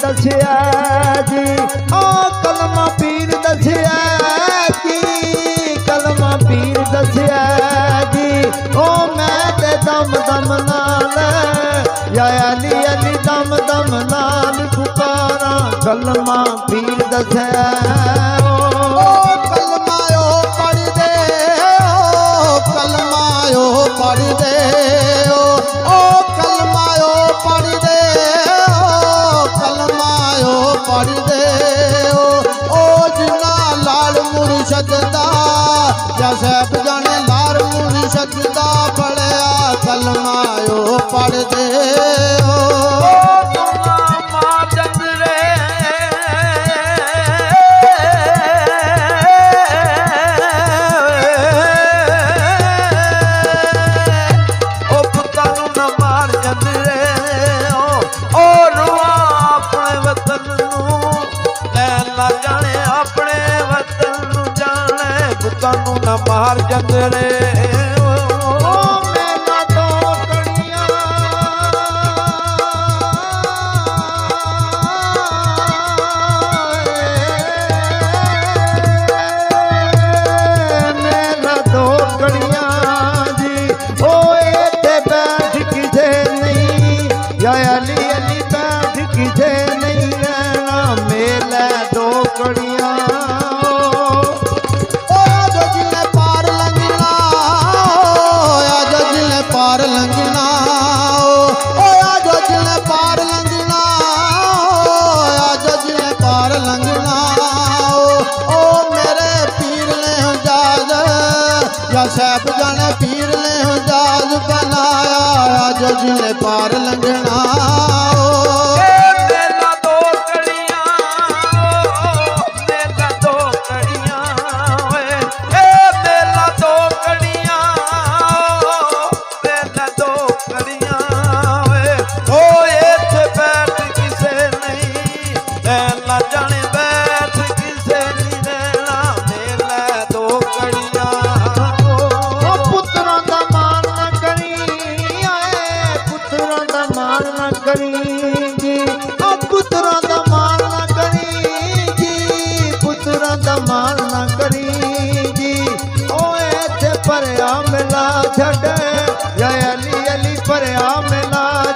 दसिया जी, ओ कलमा पीर दसिया जी, कलमा पीर दसिया जी, ओ मैं ते दम दम नाल या अली अली दम दम नाल पुकारा कलमा पीर दसिया। पढ़ दे ओ कलमायो पढ़ दे ओ कलमायो पढ़ दे ओ जिन्ना लाल मुर्शद दा या साहब जाने लाल मुर्शद दा पढ़िया कलमायो पढ़ दे न मार जंगले मैना दो कड़ियां मैना दो कड़ियां जी ओ इत्थे बैठ किसे नहीं या अली अली बैठ किसे नहीं रहना मेले दो कड़ियां पार लंघना ओ आजो जिले पार लंघना आजो जिले पार लंघना ओ मेरे पीर ने जहाज या साहब जाने पीर ने जहाज बनाया आजो जिले पार लंघना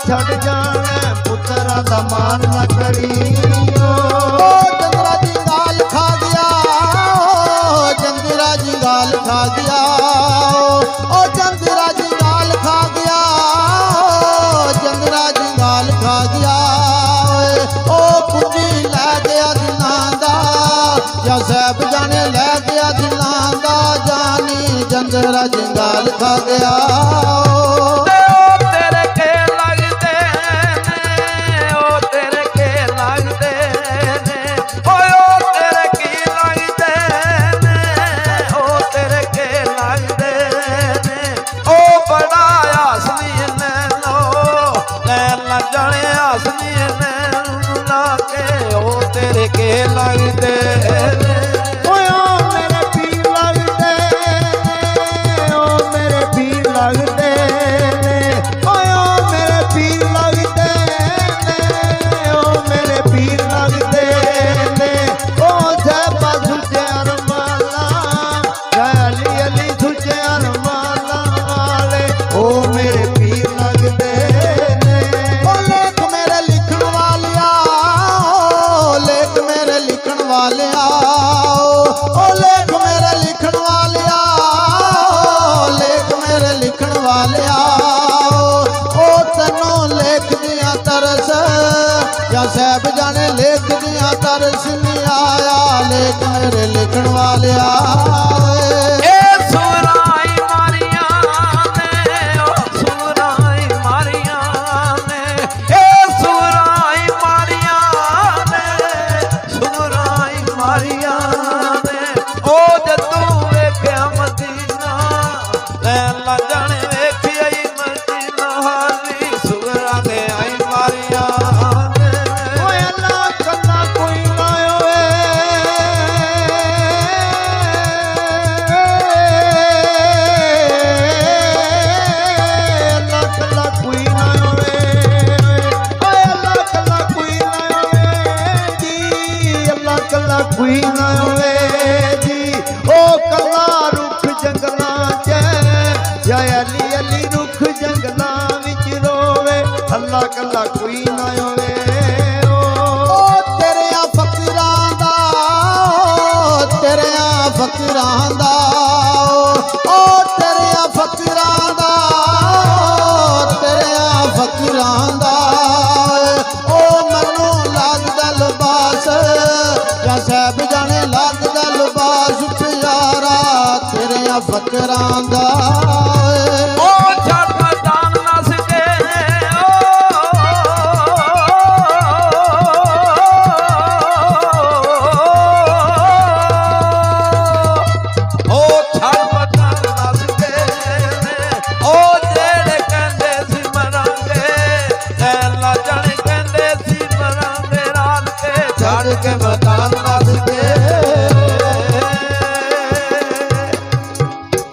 छड़ जाने पुत्रा दा मान न करी ओ जंगरा जी गाल खा गया जंगरा जी गाल खा गया ओ जंगरा जी गाल खा गया जंगरा जी गाल खा गया ओ पूंजी लै गया दिना दा या साहब जाने लै गया दिना दा जानी जंगरा जी गाल खा गया के लगते मेरे पीर लगते ओ मेरे पीर लगते ओ मेरे पीर लगते ओ मेरे पीर लगते ओ साहबा सुचे अरमाला अली अली सुचे अरमाला वाले ओ मेरे पीर लगते वालिया ओ लेख मेरे लिखण वालिया लेख मेरे लिखण वालिया ओ तैनों लेख दिया तरस या साहब जाने लेख दिया तरस नहीं आया लेख मेरे लिखण वालिया ਕੋਈ ਨਾ ਹੋਵੇ ਜੀ ਉਹ ਕੱਲਾ ਰੁੱਖ ਜੰਗਲਾਂ 'ਚ ਜਾਂ ਅਲੀ ਅਲੀ ਰੁੱਖ ਜੰਗਲਾਂ ਵਿੱਚ ਰੋਵੇ ਅੱਲਾ ਕੱਲਾ ਕੋਈ ਨਾ ਹੋਵੇ ਉਹ ਤੇਰਿਆਂ ਫਕੀਰਾਂ ਦਾ ਤੇਰਿਆਂ ਫਕੀਰਾਂ ਦਾ ਉਹ ਤੇਰਿਆਂ ਫਕੀਰਾਂ ਦਾ ਤੇਰਿਆਂ ਫਕੀਰਾਂ ਦਾ ਉਹ ਮੈਨੂੰ ਲੱਗਦਾ ਲਿਬਾਸ ਜਾਂ ਸਾਹਿਬ ਜਾਣੇ ਲੱਗਦਾ ਲਿਬਾਸ ਪਿਆਰਾ ਤੇਰਿਆਂ ਫਕੀਰਾਂ ਦਾ ਉਹ ਛੱਡ ਮੈਦਾਨ ਨਸ ਕੇ ਉਹ ਛੱਡ ਮੈਦਾਨ ਨਸ ਕੇ ਉਹ ਜਿਹੜੇ ਕਹਿੰਦੇ ਸੀ ਮਰਾਂਗੇ ਐ ਲਾ ਜਾਣੇ ਕਹਿੰਦੇ ਸੀ ਮਰਾਂਗੇ ਰਾਤ ਕੇ ਛੱਡ ਕੇ ਮੈਦਾਨ ਨਸ